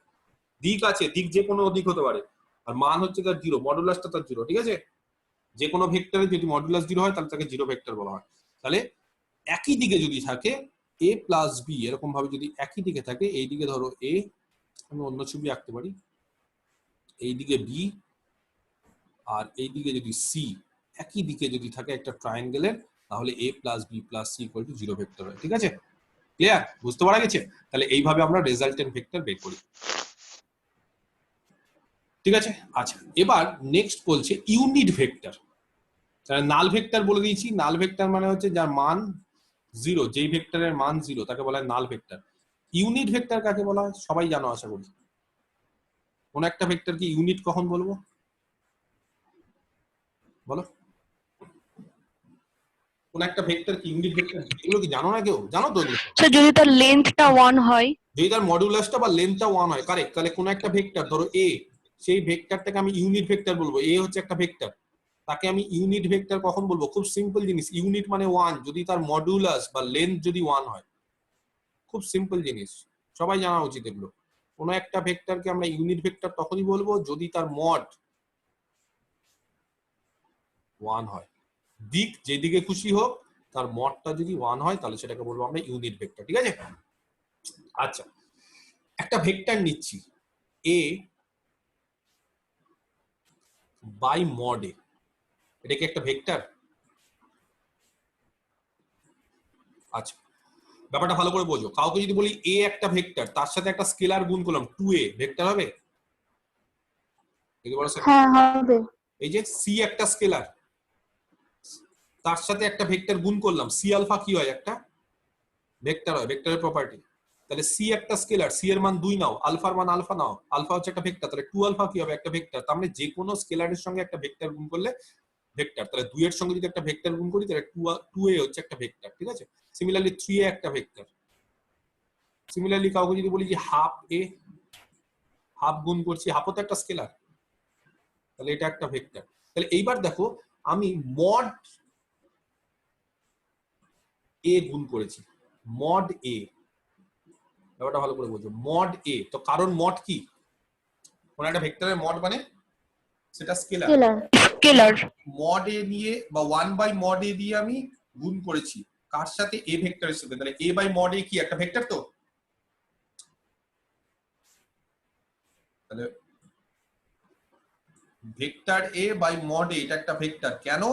দিক আছে, দিক যে কোনো দিক হতে পারে, আর মান হচ্ছে তার 0, মডুলাসটা তার 0, ঠিক আছে। যে কোনো ভেক্টরের যদি মডুলাস 0 হয় তাহলে তাকে 0 ভেক্টর বলা হয়। তাহলে একই দিকে যদি থাকে এ প্লাস বি, এরকম ভাবে যদি একই দিকে থাকে, এই দিকে ধরো এ, আমি অন্য ছবি আঁকতে পারি, এইদিকে বি আর এইদিকে যদি সি, একই দিকে যদি থাকে একটা ট্রায়াঙ্গেলের, তাহলে A plus B plus C equal to 0 vector হয়, ঠিক আছে, ক্লিয়ার, বুঝতে পারা গেছে। তাহলে এইভাবে আমরা রেজাল্টেন্ট ভেক্টর বের করি, ঠিক আছে। আচ্ছা এবার নেক্সট বলছে ইউনিট ভেক্টর। তাহলে নাল ভেক্টর বলে দিয়েছি, নাল ভেক্টর মানে হচ্ছে যার মান 0, যেই ভেক্টরের মান 0 তাকে বলা হয় নাল ভেক্টর। ইউনিট ভেক্টর কাকে বলা হয় সবাই জানো আশা করি, কোন একটা ভেক্টরকে ইউনিট কখন বলবো বলো, কোন একটা ভেক্টর কি ইউনিট ভেক্টর, এগুলো কি জানো না কেউ, জানো তো এগুলো? So যদি তার লেন্থটা 1 হয়, যদি তার মডুলাসটা বা লেন্থটা 1 হয়, কারেক্ট, তাহলে কোন একটা ভেক্টর ধরো এ, সেই ভেক্টরটাকে আমি ইউনিট ভেক্টর বলবো। এ হচ্ছে একটা ভেক্টর, তাকে আমি ইউনিট ভেক্টর কখন বলবো, খুব সিম্পল জিনিস, ইউনিট মানে 1, যদি তার মডুলাস বা লেন্থ যদি 1 হয়, খুব সিম্পল জিনিস, সবাই জানা উচিত এগুলো। কোন একটা ভেক্টরকে আমরা ইউনিট ভেক্টর তখনই বলবো যদি তার মড 1 হয়, দিক যেদিকে খুশি হোক তার মডটা যদি 1 হয় তাহলে সেটাকে বলবো আমরা ইউনিট ভেক্টর, ঠিক আছে। আচ্ছা একটা ভেক্টর নিচ্ছি এ বাই মড এ, এটা কি একটা ভেক্টর? আচ্ছা ব্যাপারটা ভালো করে বোঝো, কাউকে যদি বলি এ একটা ভেক্টর, তার সাথে একটা স্কেলার গুণ করলাম 2a, ভেক্টর হবে? হ্যাঁ হবে। এই যে সি একটা স্কেলার, তার সাথে একটা ভেক্টর গুণ করলাম, সি আলফা কি হয়, একটা ভেক্টর হয়, ভেক্টরের প্রপার্টি। তাহলে সি একটা স্কেলার, সি এর মান 2 নাও, আলফার মান আলফা নাও, আলফা হচ্ছে একটা ভেক্টর, তাহলে 2 আলফা কি হবে, একটা ভেক্টর। তার মানে যে কোনো স্কেলারের সঙ্গে একটা ভেক্টর গুণ করলে ভেক্টর, তাহলে 2 এর সঙ্গে যদি একটা ভেক্টর গুণ করি তাহলে 2a হচ্ছে একটা ভেক্টর, ঠিক আছে। সিমিলারলি 3a একটা ভেক্টর। সিমিলারলি কাউকে যদি বলি যে হাফ এ, হাফ গুণ করছি, হাফও তো একটা স্কেলার, তাহলে এটা একটা ভেক্টর। তাহলে এইবার দেখো আমি মড এ গুণ করেছি, মড এ, ব্যাপারটা ভালো করে বোঝো, মড এ, তো কারণ মড কি, কোন একটা ভেক্টরের মড মানে সেটা স্কেলার, স্কেলার। স্কেলার। মড এ দিয়ে বা 1 বাই মড এ দিয়ে আমি গুণ করেছি কার সাথে, এ ভেক্টরের সাথে, তাহলে এ বাই মড এ কি একটা ভেক্টর, তো তাহলে vector A by mod A এটা একটা ভেক্টর, কেন,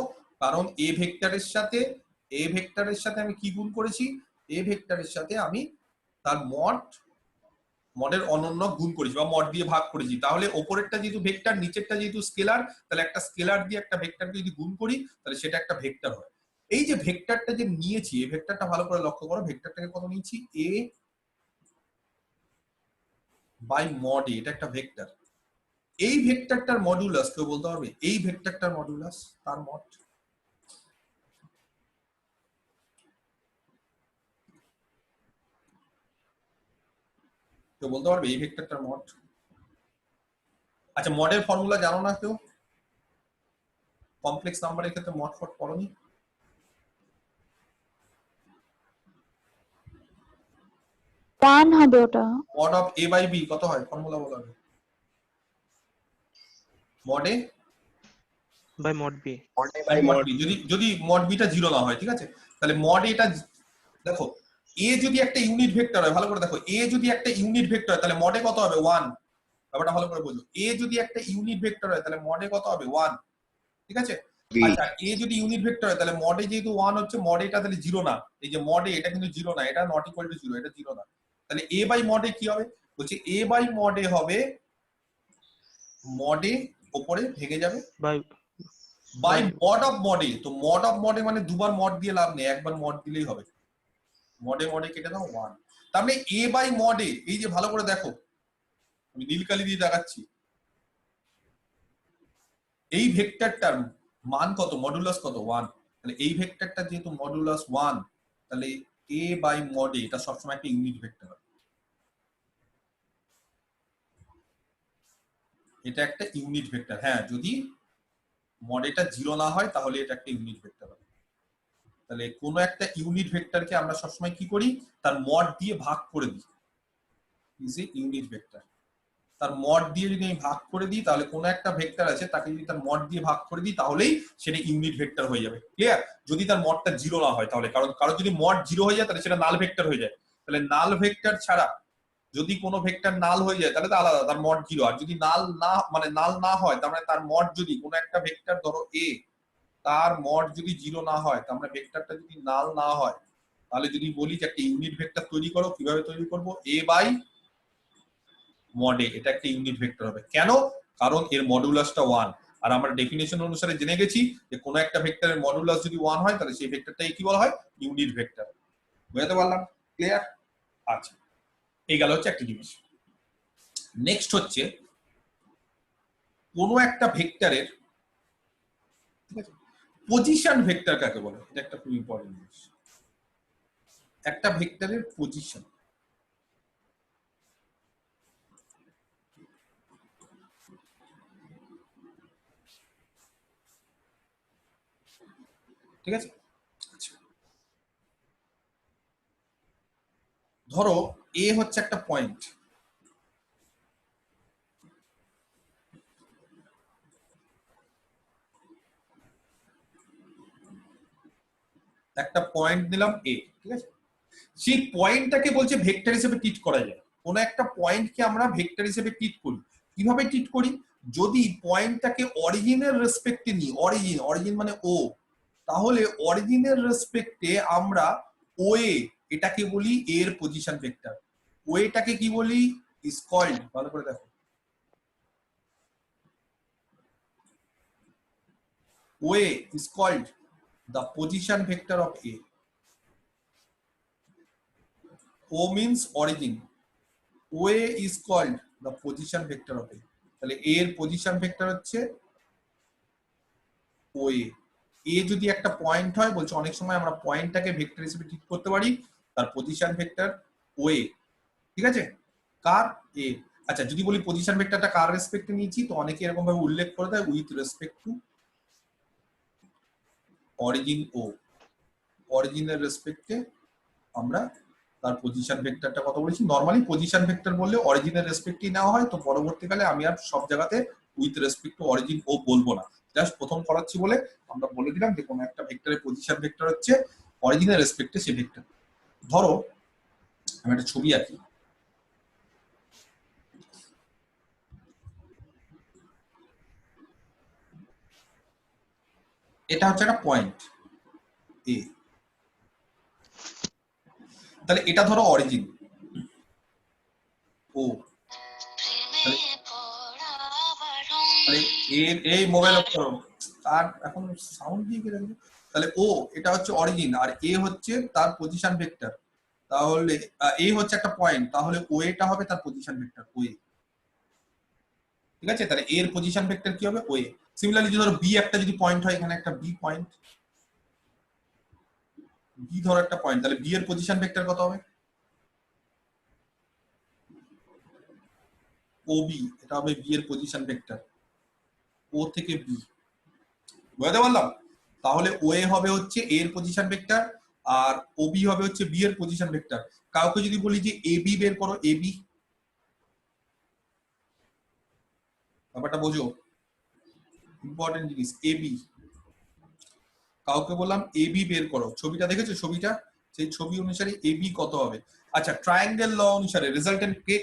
কারণ এ ভেক্টরের সাথে, এ ভেক্টরের সাথে আমি কি গুণ করেছি, এ ভেক্টরের সাথে আমি তার মডের অনন্য গুণ করেছি বা মড দিয়ে ভাগ করেছি। তাহলে ওপরেরটা যেহেতু ভেক্টর, নিচেরটা যেহেতু স্কেলার, তাহলে একটা স্কেলার দিয়ে একটা ভেক্টরকে যদি গুণ করি তাহলে সেটা একটা ভেক্টর হয়। এই যে ভেক্টরটা যে নিয়েছি, এই ভেক্টরটা ভালো করে লক্ষ্য করো, ভেক্টরটাকে কত নিয়েছি, এ বাই মড এ, এটা একটা ভেক্টর। এই ভেক্টরটার মডুলাস কেউ বলতে পারবে, এই ভেক্টরটার মডুলাস, তার মড, কেউ বলতে পারবে এই ভেক্টরটার মড? আচ্ছা, মডের ফর্মুলা জানো না কেউ? কমপ্লেক্স নাম্বারের ক্ষেত্রে মড ফট পড়োনি? ওয়ান হবে ওটা। Mod of a by b কত হয়? ফর্মুলা বলা হবে। Mod a by mod b. By mod b, যদি মড b টা 0 না হয়, ঠিক আছে? তাহলে মড এটা দেখো, a যদি একটা ইউনিট ভেক্টর হয়, ভালো করে দেখো, a যদি একটা ইউনিট ভেক্টর হয় তাহলে মডে কত হবে? 1। ব্যাপারটা ভালো করে বোঝো। a যদি একটা ইউনিট ভেক্টর হয় তাহলে মডে কত হবে? 1, ঠিক আছে? আচ্ছা, a যদি ইউনিট ভেক্টর হয় তাহলে মডে যেহেতু 1 হচ্ছে, মডে এটা তাহলে 0 না। এই যে মডে এটা কিন্তু 0 না, এটা নট ইকুয়াল টু 0, এটা 0 না। তাহলে a বাই মডে কি হবে? বলছি a বাই মডে হবে মডে উপরে ভেঙে যাবে By বাই মড অফ মডে। তো মড অফ মডে মানে দুবার মড দিয়ে লাভ নেই, একবার মড দিলেই হবে। মডে মডে কেটে দাও 1। তার মানে a বাই মডে, এই যে ভালো করে দেখো, আমি নীল কালি দিয়ে দেখাচ্ছি, এই ভেক্টরটার মান কত? মডুলাস কত? 1। তাহলে এই ভেক্টরটা যেহেতু মডুলাস 1, তাহলে a বাই মডে এটা সবসময় একটা ইউনিট ভেক্টর হবে। এটা একটা ইউনিট ভেক্টর, হ্যাঁ, যদি মডেটা 0 না হয় তাহলে এটা একটা ইউনিট ভেক্টর হবে। তাহলে কোনো একটা ইউনিট ভেক্টরকে আমরা সবসময় কি করি? তার মড দিয়ে ভাগ করে দিই, ইজ এ ইউনিট ভেক্টর। তার মড দিয়ে যদি আমি ভাগ করে দিই, তাহলে কোনো একটা ভেক্টর আছে তাকে যদি তার মড দিয়ে ভাগ করে দিই তাহলেই সেটা ইউনিট ভেক্টর হয়ে যাবে। ক্লিয়ার? যদি তার মডটা 0 না হয় তাহলে, কারণ যদি মড 0 হয়ে যায় তাহলে সেটা নাল ভেক্টর হয়ে যায়। তাহলে নাল ভেক্টর ছাড়া যদি কোনো ভেক্টর নাল হয়ে যায় তাহলে তো আলাদা, তার মড 0। আর যদি নাল না হয়, তার মানে তার মড যদি কোনো একটা ভেক্টর ধরো a, তার মড যদি 0 না হয়, তার মানে ভেক্টরটা যদি নাল না হয়, তাহলে যদি বলি যে একটা ইউনিট ভেক্টর তৈরি করো, কিভাবে তৈরি করব? a বাই মডে এটা একটা ইউনিট ভেক্টর হবে। কেন? কারণ এর মডুলাসটা 1। আর আমরা ডেফিনেশন অনুসারে জেনে গেছি যে কোনো একটা ভেক্টরের মডুলাস যদি 1 হয় তাহলে সেই ভেক্টরটাই কি বলা হয়? Unit vector. বুঝতে পারলাম? ক্লিয়ার? আচ্ছা, এই গেল হচ্ছে একটা জিনিস। নেক্সট হচ্ছে কোনো একটা ভেক্টরের, ঠিক আছে, পজিশন ভেক্টর কাকে বলে? এটা একটা খুব ইম্পর্টেন্ট জিনিস। একটা ভেক্টরের পজিশন, ঠিক আছে? আচ্ছা, ধরো এ হচ্ছে একটা পয়েন্ট, একটা পয়েন্ট নিলাম এ, ঠিক আছে? সেই পয়েন্টটাকে বলছে ভেক্টর হিসেবে ট্রিট করা যায়। কোন একটা পয়েন্টকে আমরা ভেক্টর হিসেবে ট্রিট করি। কিভাবে ট্রিট করি? যদি পয়েন্টটাকে অরিজিনের রেসপেক্টে নিই, অরিজিন মানে ও, তাহলে অরিজিনের রেসপেক্টে আমরা ওয়ে এটাকে বলি এর পজিশন ভেক্টর। ওয়েটাকে কি বলি? ইজ কল্ড, ভালো করে দেখো, way is called the position vector of A. O means origin. OA is called the position vector of A. তাহলে A এর পজিশন ভেক্টর হচ্ছে OA। A যদি একটা পয়েন্ট হয়, বলছে অনেক সময় আমরা পয়েন্টটাকে ভেক্টর হিসেবে ট্রিট করতে পারি, তার পজিশন ভেক্টর OA, ঠিক আছে? কার? A। আচ্ছা, যদি বলি পজিশন ভেক্টরটা কার রেসপেক্টে নিয়েছি, তো অনেকে এরকম ভাবে উল্লেখ করে দেয় উইথ রেসপেক্ট টু অরিজিন ও। অরিজিনের রেসপেক্টে আমরা তার পজিশন ভেক্টরটা কথা বলেছি। নরমালি পজিশন ভেক্টর বললে অরিজিনের রেসপেক্টই নেওয়া হয়, তো পরবর্তীকালে আমি আর সব জায়গাতে উইথ রেসপেক্ট টু অরিজিন ও বলবো না। জাস্ট প্রথম করাচ্ছি বলে আমরা বলে দিলাম যে কোনো একটা ভেক্টরের পজিশন ভেক্টর হচ্ছে অরিজিনের রেসপেক্টে সে ভেক্টর। ধরো আমি একটা ছবি আঁকি, এটা হচ্ছে একটা পয়েন্ট এ, তাহলে এটা ধরো অরিজিন ও, তাহলে এই মোবাইল অফ করো, আর এখন সাউন্ড দিয়ে গেলে, তাহলে ও এটা হচ্ছে অরিজিন আর এ হচ্ছে তার পজিশন ভেক্টর। তাহলে এ হচ্ছে একটা পয়েন্ট, তাহলে ও এটা হবে তার পজিশন ভেক্টর ওয়ে, ঠিক আছে? তাহলে এর পজিশন ভেক্টর কি হবে? ওয়ে। সিমিলারলি যদি ধরো বি একটা যদি পয়েন্ট হয়, এখানে একটা বি পয়েন্ট, বি ধরো একটা পয়েন্ট, তাহলে বি এর পজিশন ভেক্টর কত হবে? ওবি, এটা হবে বি এর পজিশন ভেক্টর, ও থেকে বি, বুঝতে পারলাম? তাহলে ওএ হবে হচ্ছে এ এর পজিশন ভেক্টর, আর ওবি হবে হচ্ছে বি এর পজিশন ভেক্টর। কাউকে যদি বলি যে এবি বের করো, এবি, ব্যাপারটা বোঝো, ইম্পর্টেন্ট জিনিস, এবি। কাউকে বললাম এবি বের করো, ছবিটা দেখেছো ছবিটা, সেই ছবি অনুসারে এবি কত হবে। আচ্ছা, ট্রায়াঙ্গেল ল অনুসারে রেজাল্টেন্ট কে,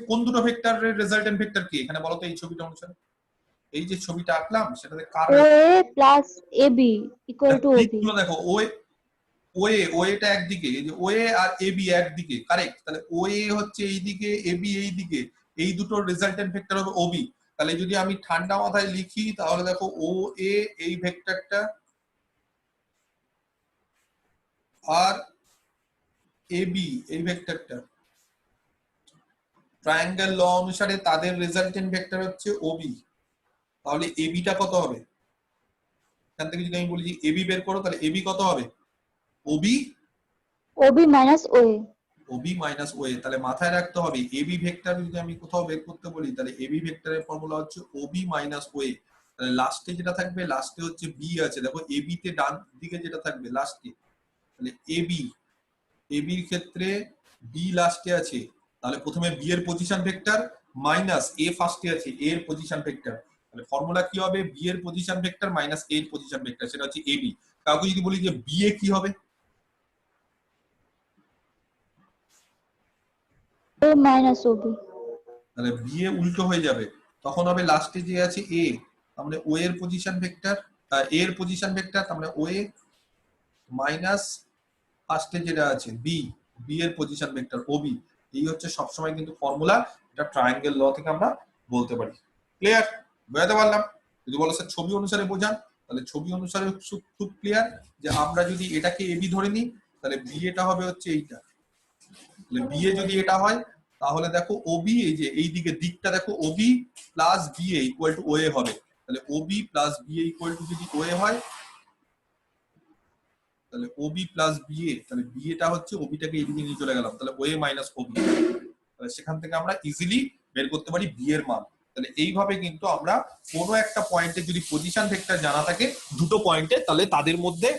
কোন দুটো ভেক্টরের রেজাল্টেন্ট ভেক্টর কি এখানে বলো তো এই ছবিটা অনুসারে? এই যে ছবিটা আঁকলাম সেটাতে কার OA plus AB equal to OB. দিকগুলো দেখো, ওএটা একদিকে, এই যে ওএ আর এবি একদিকে, কারেক্ট। তাহলে ওএ হচ্ছে এইদিকে, এবি এইদিকে, এই দুটোর রেজাল্টেন্ট ভেক্টর হবে ওবি। তাহলে যদি আমি ঠান্ডা মাথায় লিখি তাহলে দেখো ও এ এই ভেক্টরটা আর এবি এই ভেক্টরটা, ট্রায়াঙ্গেল ল অনুসারে তাদের রেজাল্টেন্ট ভেক্টর হচ্ছে ওবি। তাহলে এবিটা কত হবে? এখান থেকে যদি আমি বলি যে এবি বের করো, তাহলে এবি কত হবে? OB OB minus OA. OB minus OA. তাহলে মাথায় রাখতে হবে এবি ভেক্টর যদি আমি কোথাও বের করতে বলি তাহলে এবি ভেক্টরের ফর্মুলা হচ্ছে ওবি মাইনাস ওএ। তাহলে লাস্টে যেটা থাকবে, লাস্টে হচ্ছে বি আছে, দেখো এবি তে ডান দিকে যেটা থাকবে লাস্টে, তাহলে এবি, এবির ক্ষেত্রে বি লাস্টে আছে, তাহলে প্রথমে বি এর পজিশন ভেক্টর মাইনাস এ ফার্স্টে আছে, এ এর পজিশন ভেক্টর। তাহলে ফর্মুলা কি হবে? বি এর পজিশন ভেক্টর মাইনাস এ এর পজিশন ভেক্টর, সেটা হচ্ছে এবি। কাউকে যদি বলি যে বি এ কি হবে, A minus OB. তাহলে বি এ উল্টো হয়ে যাবে, তখন হবে লাস্টে যে আছে এ, তার মানে ও এর পজিশন ভেক্টর, এ এর পজিশন ভেক্টর, তার মানে ও এ মাইনাস ফার্স্টে যেটা আছে বি, বি এর পজিশন ভেক্টর ওবি। এই হচ্ছে সবসময় কিন্তু ফর্মুলা, এটা ট্রায়াঙ্গেল ল থেকে আমরা বলতে পারি। ক্লিয়ার? বুঝতে পারলাম? যদি বলো স্যার ছবি অনুসারে বোঝান, তাহলে ছবি অনুসারে খুব ক্লিয়ার, যে আমরা যদি এটাকে এবি ধরে নিই তাহলে বি এটা হবে হচ্ছে এইটা, তাহলে বি এ যদি এটা হয় তাহলে দেখো ওবি, এই যে এই দিকে দিকটা দেখো, OB plus B A equal to OA হবে। তাহলে OB plus B A equal to যদি ওএ হয়, তাহলে ওবি প্লাস বি এ, তাহলে বি এটা হচ্ছে, ওবিটাকে এইদিকে নিয়ে চলে গেলাম, তাহলে ওএ মাইনাস ওবি। তাহলে সেখান থেকে আমরা ইজিলি বের করতে পারি বি এর মান। তাহলে এইভাবে কিন্তু আমরা কোনো একটা পয়েন্টে যদি পজিশন ভেক্টর জানা থাকে দুটো পয়েন্টে, তাহলে তাদের মধ্যে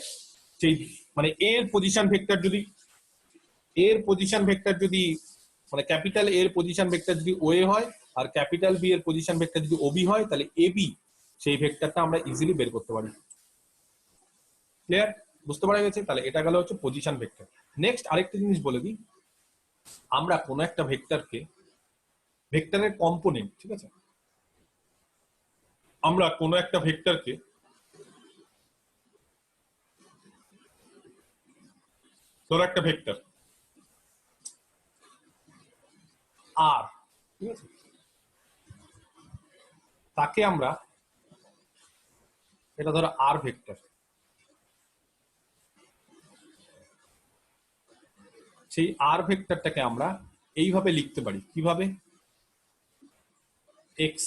সেই মানে এর পজিশন ভেক্টর যদি, এর পজিশন ভেক্টর যদি মানে ক্যাপিটাল এর পজিশন ভেক্টর যদি ওএ হয় আর ক্যাপিটাল বি এর পজিশন ভেক্টর যদি ওবি হয়, তাহলে এবি সেই ভেক্টরটা আমরা ইজিলি বের করতে পারি। ক্লিয়ার? বুঝতে পারা গেছে? তাহলে এটা গেল হচ্ছে পজিশন ভেক্টর। নেক্সট আরেকটা জিনিস বলে দিই, আমরা কোনো একটা ভেক্টরকে, ভেক্টরের কম্পোনেন্ট, ঠিক আছে, আমরা কোনো একটা ভেক্টরকে ধরো একটা ভেক্টর আর, ঠিক আছে, তাকে আমরা, এটা ধরো আর ভেক্টর, সেই আর ভেক্টরটাকে আমরা এইভাবে লিখতে পারি, কিভাবে?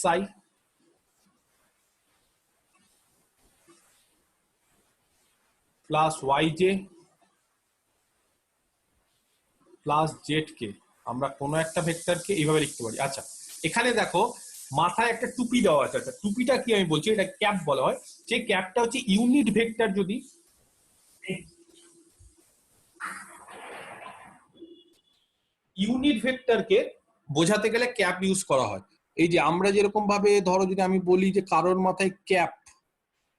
xi plus yj plus zk, আমরা কোনো একটা ভেক্টরকে এইভাবে লিখতে পারি। আচ্ছা, এখানে দেখো মাথায় একটা টুপি দেওয়া আছে। আচ্ছা, টুপিটা কি আমি বলছি, এটা ক্যাপ বলা হয়। যে ক্যাপটা হচ্ছে ইউনিট ভেক্টর, যদি ইউনিট ভেক্টরকে বোঝাতে গেলে ক্যাপ ইউজ করা হয়। এই যে আমরা যেরকম ভাবে ধরো যদি আমি বলি যে কারোর মাথায় ক্যাপ,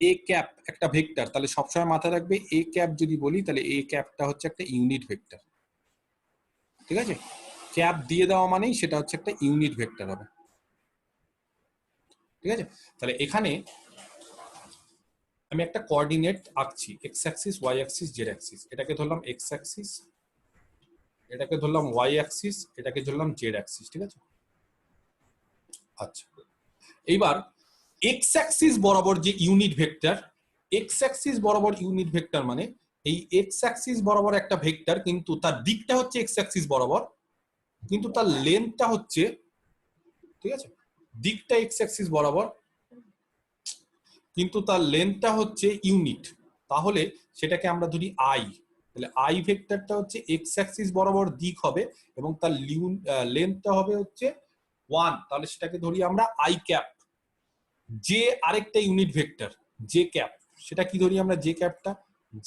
এ ক্যাপ একটা ভেক্টর, তাহলে সবসময় মাথায় রাখবে এ ক্যাপ যদি বলি তাহলে এ ক্যাপটা হচ্ছে একটা ইউনিট ভেক্টর, ঠিক আছে? ক্যাপ দিয়ে দেওয়া মানেই সেটা হচ্ছে একটা ইউনিট ভেক্টর হবে, ঠিক আছে? তাহলে এখানে আমি একটা কোঅর্ডিনেট আঁকছি, X axis, Y axis, Z axis. এটাকে ধরলাম এক্স অ্যাক্সিস, এটাকে ধরলাম ওয়াই অ্যাক্সিস, এটাকে ধরলাম জেড অ্যাক্সিস, ঠিক আছে? আচ্ছা, এইবার এক্স অ্যাক্সিস বরাবর যে ইউনিট ভেক্টর, এক্স অ্যাক্সিস বরাবর ইউনিট ভেক্টর মানে এই এক্স অ্যাক্সিস বরাবর একটা ভেক্টর, কিন্তু তার দিকটা হচ্ছে এক্স অ্যাক্সিস বরাবর, কিন্তু তার লেন্থটা হচ্ছে, ঠিক আছে, দিকটা এক্স অ্যাক্সিস বরাবর কিন্তু তার লেন্থটা হচ্ছে ইউনিট, তাহলে সেটাকে আমরা ধরি আই। তাহলে আই ভেক্টরটা হচ্ছে এক্স অ্যাক্সিস বরাবর দিক হবে এবং তার লেন্থটা হবে হচ্ছে 1, তাহলে সেটাকে ধরি আমরা আই ক্যাপ। যে আরেকটা ইউনিট ভেক্টর জে ক্যাপ, সেটা কি ধরি আমরা জে ক্যাপটা?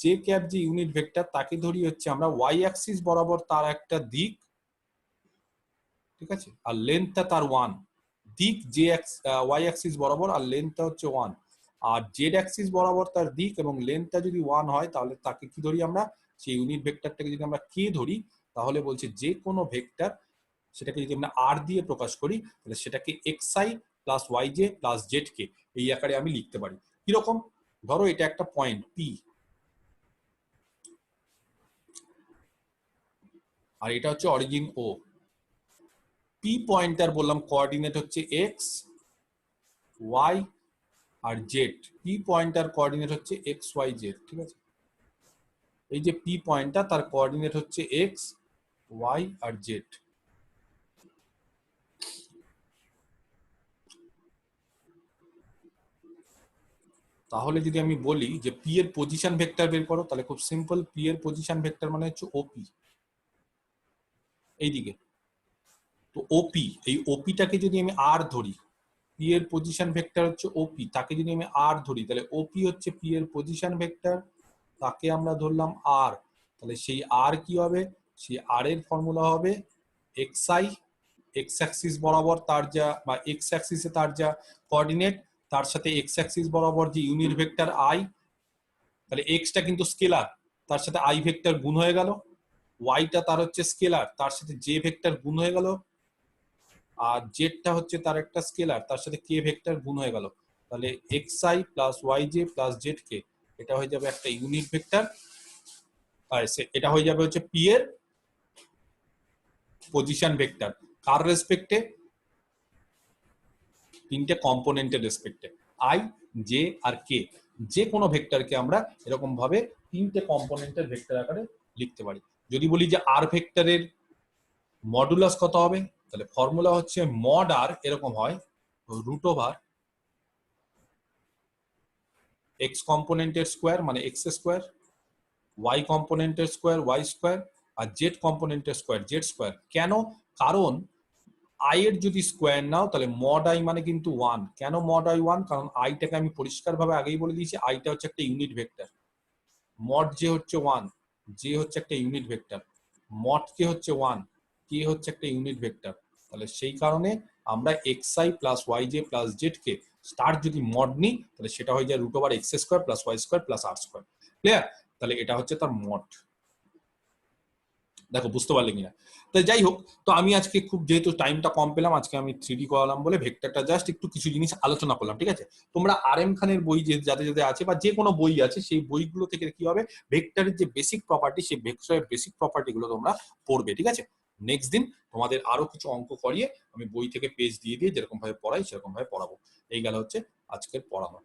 জে ক্যাপ যে ইউনিট ভেক্টর তাকে ধরি হচ্ছে আমরা ওয়াই অ্যাক্সিস বরাবর তার একটা দিক, ঠিক আছে, আর লেন্থটা তার 1, দিক জে ওয়াই অ্যাক্সিস বরাবর আর লেন্থটা হচ্ছে 1, আর জেড অ্যাক্সিস বরাবর তার দিক এবং লেন্থটা যদি 1 হয় তাহলে তাকে কি ধরি আমরা? সেই ইউনিট ভেক্টরটাকে যদি আমরা কে ধরি তাহলে বলছে যে কোনো ভেক্টর সেটাকে যদি আমরা আর দিয়ে প্রকাশ করি তাহলে সেটাকে xi plus yj plus zk এই আকারে আমি লিখতে পারি। কিরকম? ধরো এটা একটা পয়েন্ট p, আর এটা হচ্ছে অরিজিন ও। p পয়েন্টার বললাম কোঅর্ডিনেট হচ্ছে x, y আর z। p পয়েন্টার কোঅর্ডিনেট হচ্ছে x, y, z, ঠিক আছে। এই যে p পয়েন্টটা তার কোঅর্ডিনেট হচ্ছে x, y আর z। তাহলে যদি আমি বলি যে p এর পজিশন ভেক্টর বের করো, তাহলে খুব সিম্পল, p এর পজিশন ভেক্টর মানে হচ্ছে OP এইদিকে। তো OP, এই OP টাকে যদি আমি r ধরি, p এর পজিশন ভেক্টর হচ্ছে OP, তাকে যদি আমি r ধরি তাহলে OP হচ্ছে p এর পজিশন ভেক্টর, তাকে আমরা ধরলাম r। তাহলে সেই r কি হবে? সেই r এর ফর্মুলা হবে xi, x অ্যাক্সিস বরাবর তার যা বা x অ্যাক্সিসে তার যা কোঅর্ডিনেট তার সাথে x অ্যাক্সিস বরাবর যে ইউনিট ভেক্টর i, তাহলে x টা কিন্তু স্কেলার, তার সাথে i ভেক্টর গুণ হয়ে গেল, y টা তার হচ্ছে স্কেলার, তার সাথে j ভেক্টর গুণ হয়ে গেল, আর z টা হচ্ছে তার একটা স্কেলার, তার সাথে k ভেক্টর গুণ হয়ে গেল। তাহলে xi plus yj plus zk এটা হয়ে যাবে একটা ইউনিট ভেক্টর, আর এটা হয়ে যাবে হচ্ছে p এর পজিশন ভেক্টর। কার রেসপেক্টে? তিনটে কম্পোনেন্টের রেসপেক্টে, i, j আর k। যে কোনো ভেক্টরকে আমরা এরকম ভাবে তিনটে কম্পোনেন্টের ভেক্টর আকারে লিখতে পারি। যদি বলি যে r ভেক্টরের মডুলাস কত হবে, তাহলে ফর্মুলা হচ্ছে মড r এরকম হয় রুট ওভার x কম্পোনেন্টের স্কোয়ার মানে x স্কোয়ার, y কম্পোনেন্টের স্কোয়ার y স্কোয়ার, আর z কম্পোনেন্টের স্কোয়ার z স্কোয়ার। কেন? কারণ i এর যদি স্কোয়ার নাও তাহলে মড i মানে কিন্তু 1। কেন মড i 1? কারণ i টাকে আমি পরিষ্কারভাবে আগেই বলে দিয়েছি i টা হচ্ছে একটা ইউনিট ভেক্টর, মড j হচ্ছে 1, j হচ্ছে একটা ইউনিট ভেক্টর, মড k হচ্ছে 1, k হচ্ছে একটা ইউনিট ভেক্টর। তাহলে সেই কারণে আমরা xi plus yj plus z কে স্টার যদি মড নিই তাহলে সেটা হয়ে যায় root over x square plus y square plus r square. Clear? তাহলে এটা হচ্ছে তার মড। দেখো বুঝতে পারলে কিনা? তো যাই হোক, তো আমি আজকে খুব যেহেতু টাইমটা কম পেলাম আজকে আমি 3D করালাম বলে ভেক্টরটা জাস্ট একটু কিছু জিনিস আলোচনা করলাম, ঠিক আছে। তোমরা RM খানের বই যে যাদের যাদের আছে বা যে কোনো বই আছে সেই বইগুলো থেকে কি হবে, ভেক্টরের যে বেসিক প্রপার্টি সেই ভেক্টরের বেসিক প্রপার্টি গুলো তোমরা পড়বে, ঠিক আছে। নেক্সট দিন তোমাদের আরো কিছু অঙ্ক করিয়ে আমি বই থেকে পেজ দিয়ে দিয়ে যেরকম ভাবে পড়াই সেরকম ভাবে পড়াবো। এই গেল হচ্ছে আজকের পড়ানো।